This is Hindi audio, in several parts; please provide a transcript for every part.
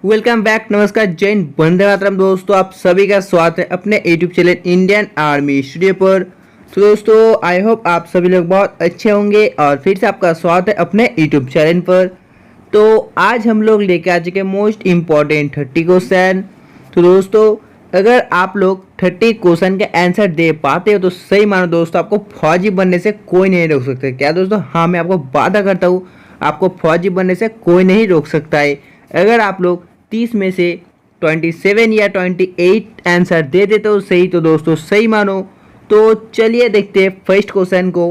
Welcome back. नमस्कार, जय हिंद, वंदे मातरम। दोस्तों आप सभी का स्वागत है अपने YouTube channel Indian army studio पर। तो दोस्तों आई होप आप सभी लोग बहुत अच्छे होंगे और फिर से आपका स्वागत है अपने यूट्यूब चैनल पर। तो आज हम लोग लेके आ चुके मोस्ट इम्पॉर्टेंट 30 क्वेश्चन। तो दोस्तों अगर आप लोग 30 क्वेश्चन के आंसर दे पाते हो तो सही मानो दोस्तों, आपको फौजी बनने से कोई नहीं रोक सकता। क्या दोस्तों? हाँ, मैं आपको वादा करता हूँ आपको फौजी बनने से कोई नहीं रोक सकता है। अगर आप लोग 30 में से 27 या 28 आंसर दे देते हो सही, तो दोस्तों सही मानो। तो चलिए देखते हैं फर्स्ट क्वेश्चन को।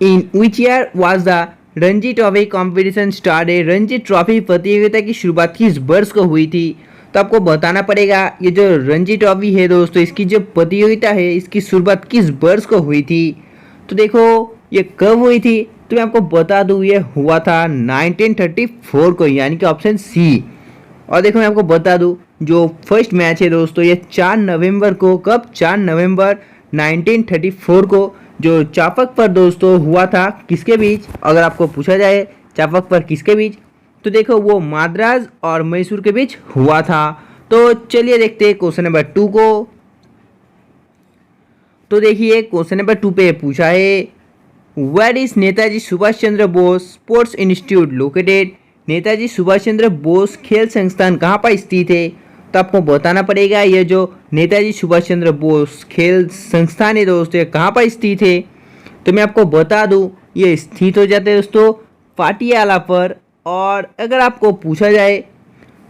In which year was the Ranji trophy competition started? Ranji trophy प्रतियोगिता की शुरुआत किस वर्ष को हुई थी? तो आपको बताना पड़ेगा ये जो रणजी ट्रॉफी है दोस्तों, इसकी जो प्रतियोगिता है इसकी शुरुआत किस वर्ष को हुई थी। तो देखो ये कब हुई थी, तो मैं आपको बता दूं ये हुआ था 1934 को, यानी कि ऑप्शन सी। और देखो मैं आपको बता दूं जो फर्स्ट मैच है दोस्तों ये 4 नवंबर को, कब? 4 नवंबर 1934 को जो चापक पर दोस्तों हुआ था। किसके बीच? अगर आपको पूछा जाए चापक पर किसके बीच, तो देखो वो मद्रास और मैसूर के बीच हुआ था। तो चलिए देखते हैं क्वेश्चन नंबर 2 को। तो देखिए क्वेश्चन नंबर 2 पे पूछा है where is Netaji Subhash Chandra Bose sports institute located? Netaji Subhash Chandra Bose खेल संस्थान कहाँ पर स्थित है? तो आपको बताना पड़ेगा ये जो नेताजी सुभाष चंद्र बोस खेल संस्थान है दोस्तों कहाँ पर स्थित है। तो मैं आपको बता दूं ये स्थित हो जाते हैं दोस्तों पाटियाला पर। और अगर आपको पूछा जाए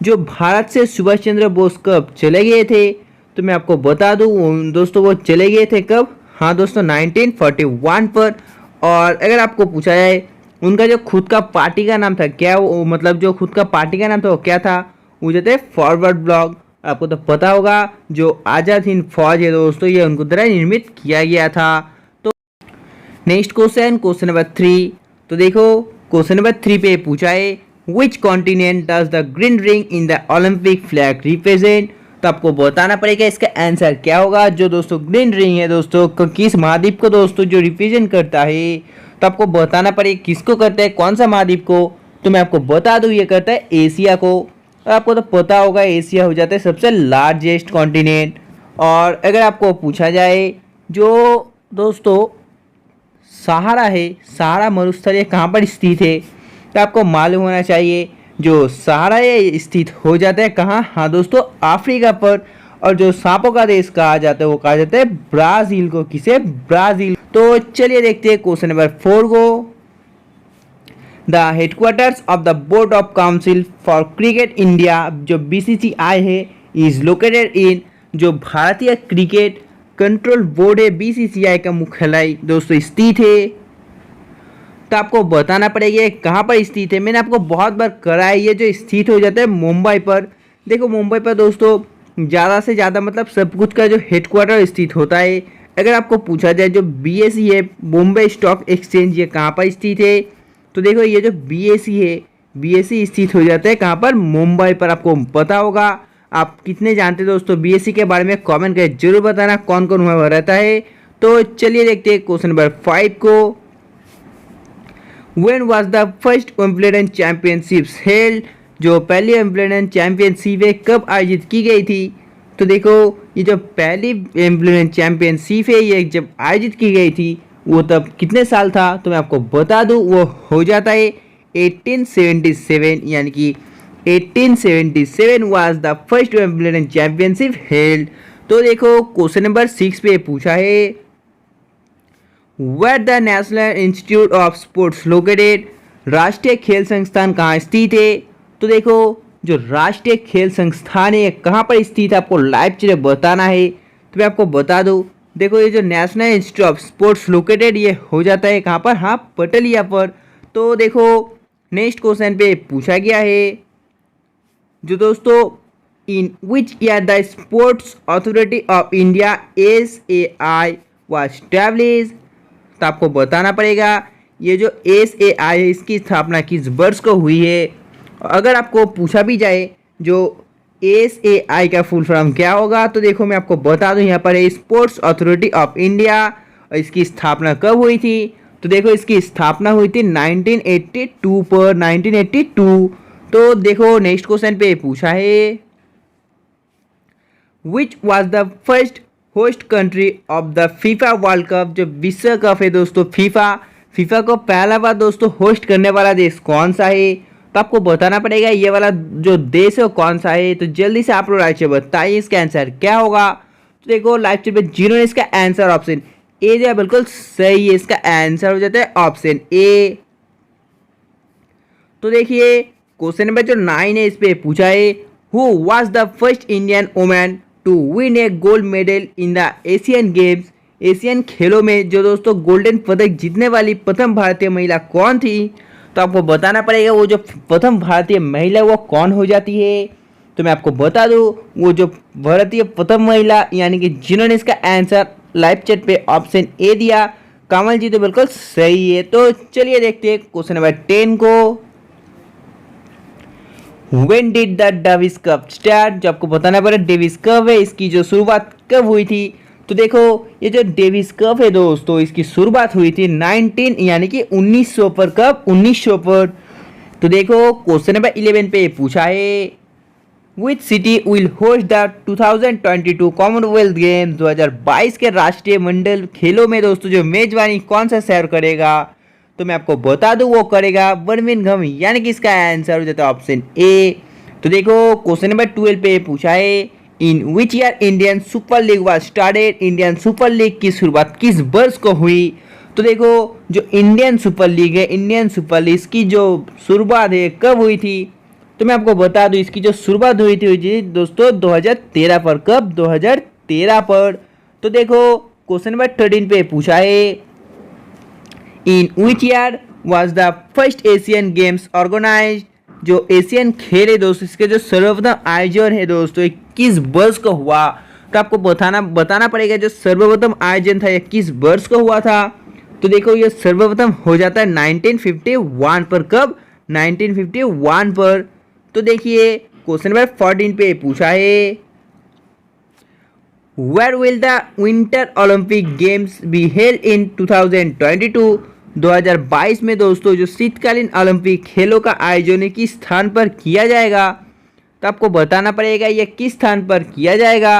जो भारत से सुभाष चंद्र बोस कब चले गए थे, तो मैं आपको बता दूं दोस्तों वो चले गए थे कब? हाँ दोस्तों 1941 पर। और अगर आपको पूछा जाए उनका जो खुद का पार्टी का नाम था क्या, वो मतलब जो खुद का पार्टी का नाम था वो क्या था? वो जो थे फॉरवर्ड ब्लॉक। आपको तो पता होगा जो आज़ाद हिंद फौज है दोस्तों ये उनको द्वारा निर्मित किया गया था। तो नेक्स्ट क्वेश्चन, क्वेश्चन नंबर 3। तो देखो क्वेश्चन नंबर 3 पे पूछा है which continent does the green ring in the Olympic flag represent? तो आपको बताना पड़ेगा इसका आंसर क्या होगा। जो दोस्तों ग्रीन रिंग है दोस्तों किस महाद्वीप को दोस्तों जो रिप्रेजेंट करता है, तो आपको बताना पड़ेगा किसको करता है, कौन सा महाद्वीप को। तो मैं आपको बता दूं ये करता है एशिया को। और आपको तो पता होगा एशिया हो जाता है सबसे लार्जेस्ट कॉन्टिनेंट। और अगर आपको पूछा जाए जो दोस्तों सहारा है, सहारा मरुस्थल ये कहाँ पर स्थित है, तो आपको मालूम होना चाहिए जो सहारा ये स्थित हो जाता है कहाँ? हाँ दोस्तों अफ्रीका पर। और जो सांपों का देश कहा जाता है वो कहा जाता है ब्राज़ील को। किसे? ब्राज़ील। तो चलिए देखते हैं क्वेश्चन नंबर 4 को। The headquarters of the board of council for cricket India जो BCCI है इज लोकेटेड इन, जो भारतीय क्रिकेट कंट्रोल बोर्ड है BCCI का मुख्यालय दोस्तों स्थित है। तो आपको बताना पड़ेगा ये कहाँ पर स्थित है। मैंने आपको बहुत बार करा है ये जो स्थित हो जाता है मुंबई पर। देखो मुंबई पर दोस्तों ज़्यादा से ज़्यादा मतलब सब कुछ का जो हेडक्वार्टर स्थित होता है। अगर आपको पूछा जाए जो BSE है बॉम्बे स्टॉक एक्सचेंज ये कहाँ पर स्थित है, तो देखो ये जो BSE है BSE स्थित हो जाता है कहाँ पर? मुंबई पर। आपको पता होगा। आप कितने जानते हैं दोस्तों BSE के बारे में कमेंट करके जरूर बताना कौन कौन हुआ रहता है। तो चलिए देखते हैं क्वेश्चन नंबर 5 को। When was the first Wimbledon Championships held? जो पहली विंबलडन चैंपियनशिप है कब आयोजित की गई थी? तो देखो ये जो पहली विंबलडन चैंपियनशिप है ये जब आयोजित की गई थी वो तब कितने साल था? तो मैं आपको बता दूं वो हो जाता है 1877, यानी कि 1877 was the first Wimbledon championship held। तो देखो क्वेश्चन नंबर 6 पे पूछा है where the national institute of sports located? राष्ट्रीय खेल संस्थान कहाँ स्थित है? तो देखो जो राष्ट्रीय खेल संस्थान है कहाँ पर स्थित है आपको लाइव चीज़ बताना है। तो मैं आपको बता दूँ देखो ये जो national institute of sports located ये हो जाता है कहाँ पर? हाँ पटलिया पर। तो देखो नेक्स्ट क्वेश्चन पे पूछा गया है जो दोस्तों in which year the sports authority of India SAI was established? तो आपको बताना पड़ेगा ये जो SAI है इसकी स्थापना किस वर्ष को हुई है। अगर आपको पूछा भी जाए जो SAI का फुल फॉर्म क्या होगा, तो देखो मैं आपको बता दूं यहाँ पर है स्पोर्ट्स अथॉरिटी ऑफ इंडिया। इसकी स्थापना कब हुई थी? तो देखो इसकी स्थापना हुई थी 1982 पर, 1982। तो देखो नेक्स्ट क्वेश्चन पे पूछा है which was the first host country of the FIFA world cup. जो विश्व कप है दोस्तों फीफा को पहला बार दोस्तों होस्ट करने वाला देश कौन सा है। तो आपको बताना पड़ेगा ये वाला जो देश है वो कौन सा है। तो जल्दी से आप लोग राइट बताइए इसका आंसर क्या होगा। तो देखो लाइव चैट पे जिन्होंने इसका आंसर ऑप्शन ए दिया बिल्कुल सही है। इसका आंसर हो जाता है ऑप्शन ए। तो देखिए क्वेश्चन नंबर जो 9 है इस पे पूछा है who was the first Indian women to win a gold medal in the Asian games. Asian खेलों में जो दोस्तों गोल्डन पदक जीतने वाली प्रथम भारतीय महिला कौन थी। तो आपको बताना पड़ेगा वो जो प्रथम भारतीय महिला वो कौन हो जाती है। तो मैं आपको बता दूं वो जो भारतीय प्रथम महिला यानी कि जिन्होंने इसका आंसर लाइव चैट पे ऑप्शन ए दिया कमल जी तो बिल्कुल सही है। तो चलिए देखते हैं क्वेश्चन नंबर 10 को। When did the Davis cup start. जो आपको बताना पड़ेगा डेविस कप है इसकी जो शुरुआत कब हुई थी। तो देखो ये जो डेविस कप है दोस्तों इसकी शुरुआत हुई थी 19 यानी कि 1900 पर। कब 1900 पर। तो देखो क्वेश्चन नंबर 11 पे पूछा है which city will host the 2022 Commonwealth game. 2022 के राष्ट्रीय मंडल खेलों में दोस्तों जो मेजबानी कौन सा शहर करेगा। तो मैं आपको बता दूं वो करेगा बर्मिंघम यानी कि इसका आंसर हो जाता है ऑप्शन ए। तो देखो क्वेश्चन नंबर 12 पे पूछा है in which year Indian super league was started. Indian super league की शुरुआत किस वर्ष को हुई। तो देखो जो इंडियन सुपर लीग है इंडियन सुपर लीग की जो शुरुआत है कब हुई थी। तो मैं आपको बता दूं इसकी जो शुरुआत हुई थी दोस्तों 2013 पर। कब 2013 पर। तो देखो क्वेश्चन नंबर 13 पे पूछा है in which year was the first Asian games organised. जो एशियन खेल है दोस्तों इसके जो सर्वप्रथम आयोजन है दोस्तों किस वर्ष को हुआ। तो आपको बताना पड़ेगा जो सर्वप्रथम आयोजन था ये किस वर्ष को हुआ था। तो देखो ये सर्वप्रथम हो जाता है 1951 पर। कब 1951 पर। तो देखिए क्वेश्चन नंबर 14 पे पूछा है where will the winter Olympic games be held in 2022। 2022 में दोस्तों जो शीतकालीन ओलंपिक खेलों का आयोजन किस स्थान पर किया जाएगा। तो आपको बताना पड़ेगा ये किस स्थान पर किया जाएगा।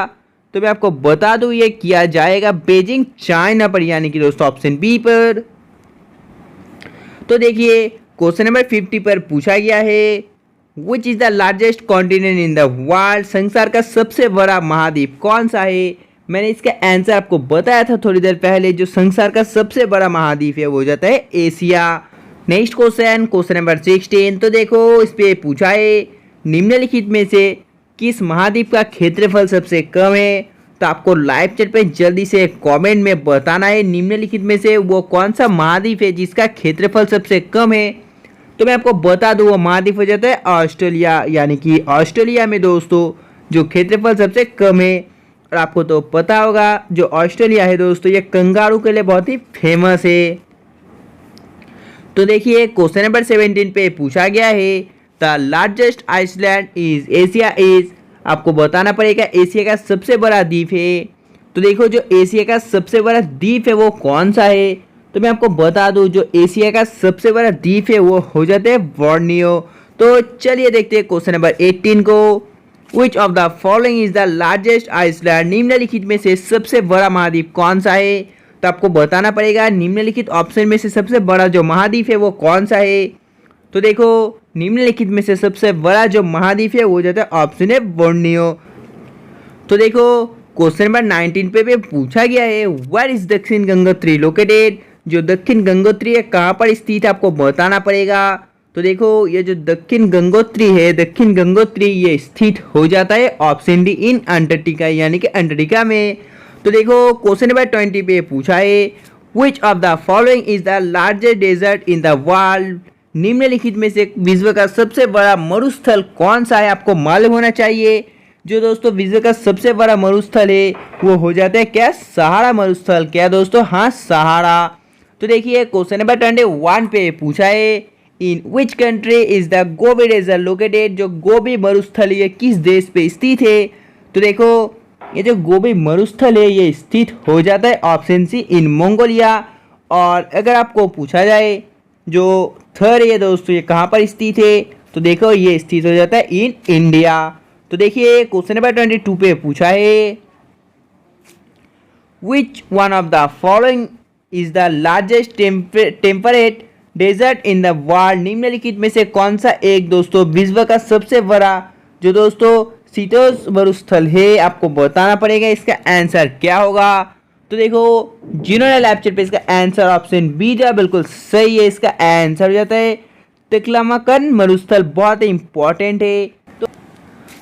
तो मैं आपको बता दूं ये किया जाएगा बीजिंग चाइना पर यानी कि दोस्तों ऑप्शन बी पर। तो देखिए क्वेश्चन नंबर 50 पर पूछा गया है which is the largest continent in the world. संसार का सबसे बड़ा महाद्वीप कौन सा है। मैंने इसका आंसर आपको बताया था थोड़ी देर पहले। जो संसार का सबसे बड़ा महाद्वीप है वो हो जाता है एशिया। Next question number 16। तो देखो इस पे पूछा है निम्नलिखित में से किस महाद्वीप का क्षेत्रफल सबसे कम है। तो आपको लाइव चैट पे जल्दी से कमेंट में बताना है निम्नलिखित में से वो कौन सा महाद्वीप है जिसका क्षेत्रफल सबसे कम है। तो मैं आपको बता दूं वो महाद्वीप हो जाता है ऑस्ट्रेलिया यानी कि ऑस्ट्रेलिया में दोस्तों जो क्षेत्रफल सबसे कम है। और आपको तो पता होगा जो ऑस्ट्रेलिया है दोस्तों ये कंगारू के लिए बहुत ही फेमस है। तो देखिए क्वेश्चन नंबर 17 पे पूछा गया है the largest island is Asia is. आपको बताना पड़ेगा एशिया का सबसे बड़ा द्वीप है। तो देखो जो एशिया का सबसे बड़ा द्वीप है वो कौन सा है। तो मैं आपको बता दूं जो एशिया का सबसे बड़ा द्वीप है वो हो जाता है बोर्नियो। तो चलिए देखते हैं क्वेश्चन नंबर 18 को which of the following is the largest island. निम्नलिखित में से सबसे बड़ा महाद्वीप कौन सा है। तो आपको बताना पड़ेगा निम्नलिखित ऑप्शन में से सबसे बड़ा जो महाद्वीप है वो कौन सा है। तो देखो निम्नलिखित में से सबसे बड़ा जो महाद्वीप है वो हो जाता है ऑप्शन है बोर्नियो। तो देखो क्वेश्चन नंबर 19 पे पूछा गया है वेयर इज दक्षिण गंगोत्री लोकेटेड। जो दक्षिण गंगोत्री है कहाँ पर स्थित है आपको बताना पड़ेगा। तो देखो ये जो दक्षिण गंगोत्री है दक्षिण गंगोत्री ये स्थित हो जाता है ऑप्शन डी इन अंटार्कटिका यानी कि अंटार्कटिका में। तो देखो क्वेश्चन नंबर 20 पे पूछा है which of the following is the largest desert in the world. निम्नलिखित में से विश्व का सबसे बड़ा मरुस्थल कौन सा है आपको मालूम होना चाहिए। जो दोस्तों विश्व का सबसे बड़ा मरुस्थल है वो हो जाता है क्या सहारा मरुस्थल। क्या दोस्तों हाँ सहारा। तो देखिए क्वेश्चन नंबर 21 पे पूछा है in which country is the Gobi desert located. जो गोबी मरुस्थल ये किस देश पे स्थित है। तो देखो ये जो गोबी मरुस्थल है ये स्थित हो जाता है ऑप्शन सी इन मंगोलिया। और अगर आपको पूछा जाए जो थर है दोस्तों ये कहाँ पर स्थित है। तो देखो ये स्थित हो जाता है इन इंडिया। तो देखिए क्वेश्चन नंबर 22 पे पूछा है which one of the following is the largest temperate desert in the world. निम्नलिखित में से कौन सा एक दोस्तों विश्व का सबसे बड़ा जो दोस्तों शीतोष्ण मरुस्थल है, आपको बताना पड़ेगा इसका आंसर क्या होगा। तो देखो जिन्होंने लेक्चर पे इसका आंसर ऑप्शन बी दिया बिल्कुल सही है, इसका आंसर हो जाता है तिकलामकन मरुस्थल, बहुत ही इंपॉर्टेंट है।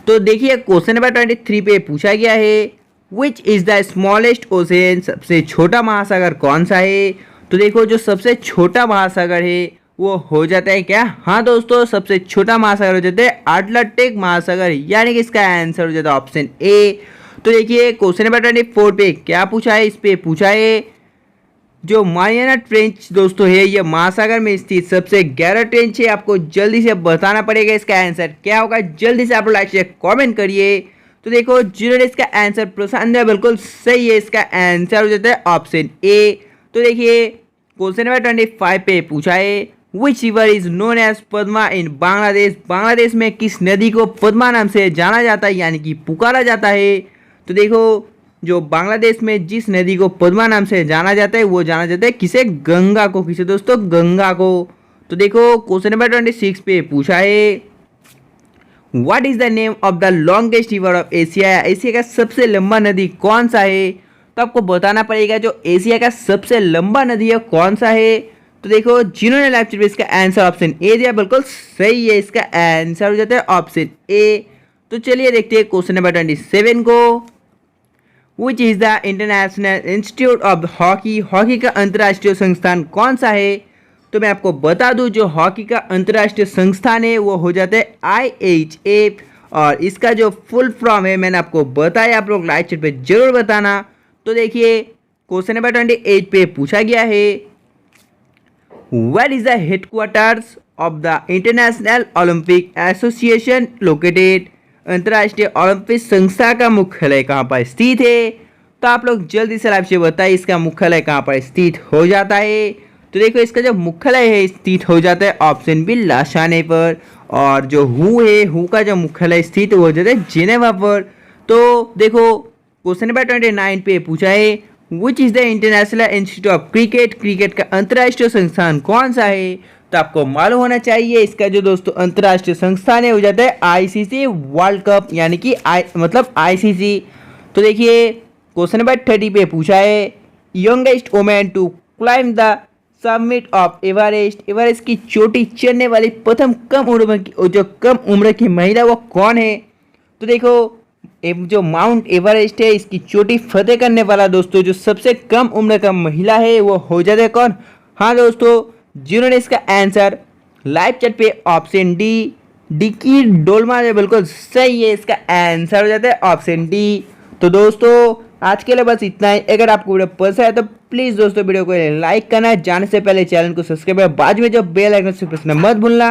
तो देखिए क्वेश्चन नंबर 23 पे पूछा गया है which is the smallest ocean, सबसे छोटा महासागर कौन सा है। तो देखो जो सबसे छोटा महासागर है वो हो जाता है क्या, हाँ दोस्तों सबसे छोटा महासागर हो जाता है अटलांटिक महासागर, यानी कि इसका आंसर हो जाता है ऑप्शन ए। तो देखिए क्वेश्चन नंबर 24 पे क्या पूछा है, इस पे पूछा है जो मारियाना ट्रेंच दोस्तों है ये महासागर में स्थित सबसे गहरा ट्रेंच है, आपको जल्दी से बताना पड़ेगा इसका आंसर क्या होगा। जल्दी से आप लाइक से कमेंट करिए। तो देखो जिन्होंने इसका आंसर पसंद दिया बिल्कुल सही है, इसका आंसर हो जाता है ऑप्शन ए। तो देखिए क्वेश्चन नंबर 25 पे पूछा है which river is known as Padma in Bangladesh. Bangladesh में किस नदी को पद्मा नाम से जाना जाता है, यानी कि पुकारा जाता है। तो देखो जो बांग्लादेश में जिस नदी को पद्मा नाम से जाना जाता है वो जाना जाता है किसे, गंगा को, किसे दोस्तों, गंगा को। तो देखो क्वेश्चन नंबर 26 पे पूछा है what is the name of the longest river of Asia. Asia का सबसे लंबा नदी कौन सा है, तो आपको बताना पड़ेगा जो एशिया का सबसे लंबा नदी है कौन सा है। तो देखो जिन्होंने लेक्चर में इसका आंसर ऑप्शन ए दिया बिल्कुल सही है, इसका आंसर हो जाता है ऑप्शन ए। तो चलिए देखते हैं क्वेश्चन नंबर 27 को which is the international institute of hockey. Hockey का अंतर्राष्ट्रीय संस्थान कौन सा है। तो मैं आपको बता दूं जो हॉकी का अंतर्राष्ट्रीय संस्थान है वो हो जाता है IHF, और इसका जो फुल फॉर्म है मैंने आपको बताया, आप लोग लाइक चैट पे जरूर बताना। तो देखिए क्वेश्चन नंबर 28 पे पूछा गया है where is the headquarters of the international Olympic association located. अंतर्राष्ट्रीय ओलंपिक संस्था का मुख्यालय कहाँ पर स्थित है। तो आप लोग जल्दी से आपसे बताइए इसका मुख्यालय कहाँ पर स्थित हो जाता है। तो देखो इसका जो मुख्यालय है स्थित हो जाता है ऑप्शन बी लासाने पर, और जो हु का जो मुख्यालय स्थित हो जाता है जिनेवा पर। तो देखो क्वेश्चन नंबर 29 पे पूछा है which is the international institute of cricket. Cricket का अंतर्राष्ट्रीय संस्थान कौन सा है। तो आपको मालूम होना चाहिए इसका जो दोस्तों अंतर्राष्ट्रीय संस्थान है हो जाता है ICC वर्ल्ड कप, यानी कि मतलब ICC। तो देखिए क्वेश्चन नंबर 30 पे पूछा है youngest women to climb the summit of Everest. Everest की चोटी चढ़ने वाली प्रथम कम उम्र की महिला वो कौन है। तो देखो जो माउंट एवरेस्ट है इसकी चोटी फतेह करने वाला दोस्तों जो सबसे कम उम्र का महिला है वो हो जाता है कौन, हाँ दोस्तों जिन्होंने इसका आंसर लाइव चैट पे ऑप्शन डी की डोलमा है बिल्कुल सही है, इसका आंसर हो जाता है ऑप्शन डी। तो दोस्तों आज के लिए बस इतना ही। अगर आपको वीडियो पसंद है तो प्लीज़ दोस्तों वीडियो को लाइक करना, जाने से पहले चैनल को सब्सक्राइब करना, बाद में जो बेल आइकन से प्रेस करना मत भूलना।